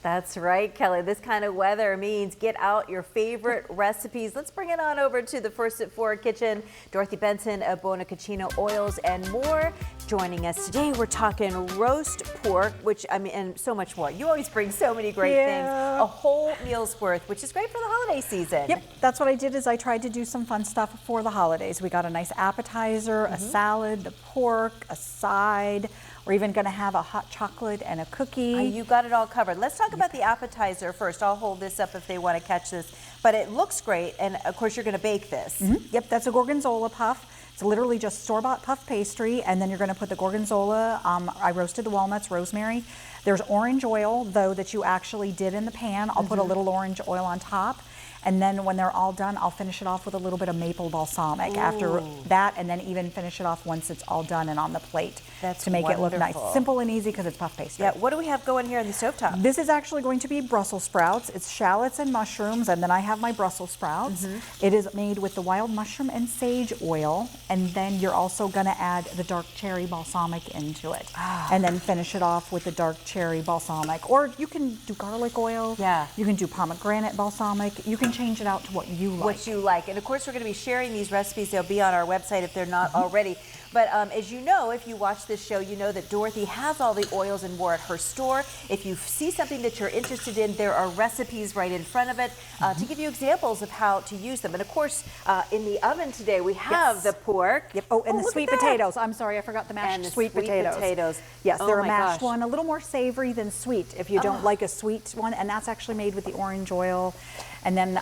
That's right, Kelly. This kind of weather means get out your favorite recipes. Let's bring it on over to the First at 4 kitchen. Dorothy Benson of Buona Cucina Oils and more joining us today. We're talking roast pork, which and so much more. You always bring so many great things. A whole meal's worth, which is great for the holiday season. Yep, that's what I did. Is I tried to do some fun stuff for the holidays. We got a nice appetizer, a salad, the pork, a side. We're even going to have a hot chocolate and a cookie. You got it all covered. Let's talk about the appetizer first. I'll hold this up if they want to catch this. But it looks great, and of course you're going to bake this. Yep, that's a gorgonzola puff. It's literally just store-bought puff pastry, and then you're going to put the gorgonzola. I roasted the walnuts, rosemary. There's orange oil, though, that you actually did in the pan. I'll put a little orange oil on top. And then when they're all done, I'll finish it off with a little bit of maple balsamic after that, and then even finish it off once it's all done and on the plate to make it look nice. Simple and easy because it's puff pastry. Yeah, what do we have going here on the stovetop? This is actually going to be Brussels sprouts. It's shallots and mushrooms, and then I have my Brussels sprouts. It is made with the wild mushroom and sage oil, and then you're also going to add the dark cherry balsamic into it. And then finish it off with the dark cherry balsamic. Or you can do garlic oil. Yeah. You can do pomegranate balsamic. You can change it out to what you like. What you like. And of course, we're going to be sharing these recipes. They'll be on our website if they're not already. But as you know, if you watch this show, you know that Dorothy has all the oils and more at her store. If you see something that you're interested in, there are recipes right in front of it to give you examples of how to use them. And of course, in the oven today, we have the pork. Oh, and the sweet potatoes. I'm sorry, I forgot the mashed sweet potatoes. Yes, they're a mashed one, a little more savory than sweet if you don't like a sweet one. And that's actually made with the orange oil. And then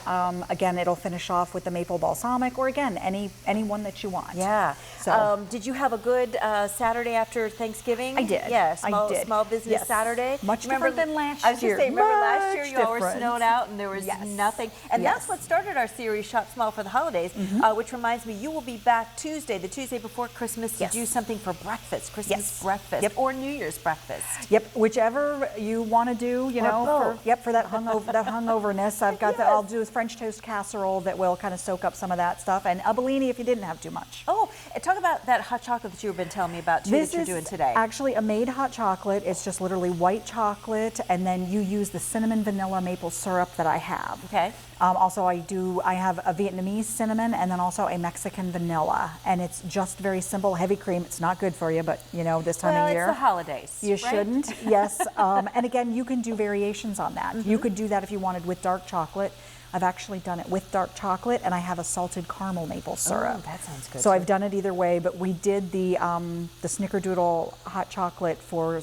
again, it'll finish off with the maple balsamic, or again, any one that you want. Yeah. So, did you have a good Saturday after Thanksgiving? I did. Yeah, I did. Small business Saturday. Much different than last year. I was just saying, remember last year you all were different. snowed out and there was nothing. And that's what started our series, Shop Small for the Holidays, which reminds me, you will be back Tuesday, the Tuesday before Christmas, to do something for breakfast, Christmas breakfast, or New Year's breakfast. Yep, whichever you want to do, you know, for that hungoverness. I've got I'll do is French toast casserole that will kind of soak up some of that stuff, and a Bellini if you didn't have too much. Oh, and talk about that hot chocolate that you've been telling me about too, that you're doing today. Actually a made hot chocolate. It's just literally white chocolate, and then you use the cinnamon vanilla maple syrup that I have. Okay. Also I have a Vietnamese cinnamon and then also a Mexican vanilla, and it's just very simple, heavy cream. It's not good for you, but you know, this time of year. Well, it's the holidays. You shouldn't, yes. And again, you can do variations on that. You could do that if you wanted with dark chocolate. I've actually done it with dark chocolate, and I have a salted caramel maple syrup. Oh, that sounds good. So I've done it either way, but we did the Snickerdoodle hot chocolate for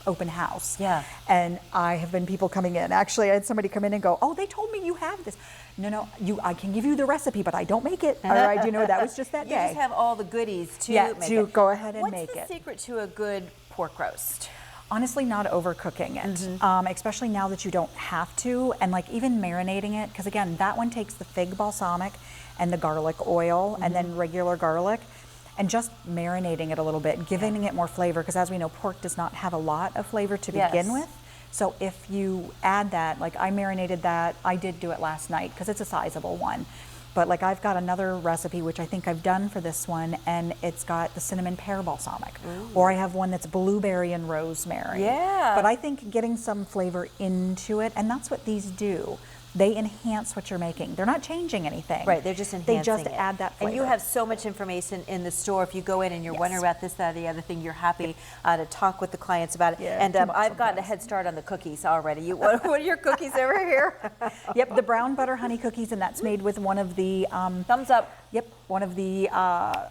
open house. Yeah. And I have been people coming in. Actually, I had somebody come in and go, "Oh, they told me you have this." No, I can give you the recipe, but I don't make it. All right, you know, that was just that day. You just have all the goodies to make it. Go ahead and make it. What's the secret to a good pork roast? Honestly, not overcooking it, especially now that you don't have to, and like even marinating it, because again, that one takes the fig balsamic and the garlic oil and then regular garlic, and just marinating it a little bit, giving it more flavor, because as we know, pork does not have a lot of flavor to begin with. So if you add that, like I marinated that, I did do it last night because it's a sizable one. But like I've got another recipe, which I think I've done for this one, and it's got the cinnamon pear balsamic. Or I have one that's blueberry and rosemary. Yeah. But I think getting some flavor into it, and that's what these do. They enhance what you're making. They're not changing anything. Right, they're just enhancing They just it. add that flavor. And you have so much information in the store. If you go in and you're wondering about this, that, or the other thing, you're happy to talk with the clients about it. And I've gotten a head start on the cookies already. What are your cookies over here? Yep, the brown butter honey cookies, and that's made with one of the thumbs up. Yep, one of the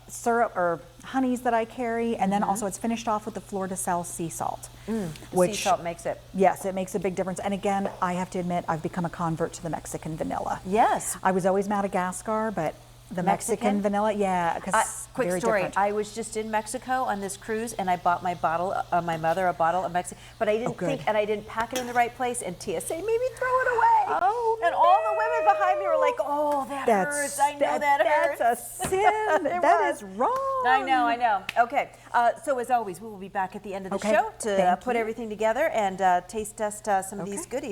syrup or honeys that I carry, and then also it's finished off with the Fleur de Sel sea salt. Sea salt makes it. Yes, it makes a big difference. And again, I have to admit, I've become a convert to the Mexican vanilla. Yes. I was always Madagascar, but the Mexican vanilla, yeah, because quick very story. different. I was just in Mexico on this cruise, and I bought my mother a bottle of Mexican, but I didn't think, and I didn't pack it in the right place, and TSA made me throw it away. Oh, and all the women behind me were like, "Oh, that hurts. I know that hurts." That's a sin. That is wrong. I know. Okay. So as always, we will be back at the end of the show to put everything together and taste test some of these goodies.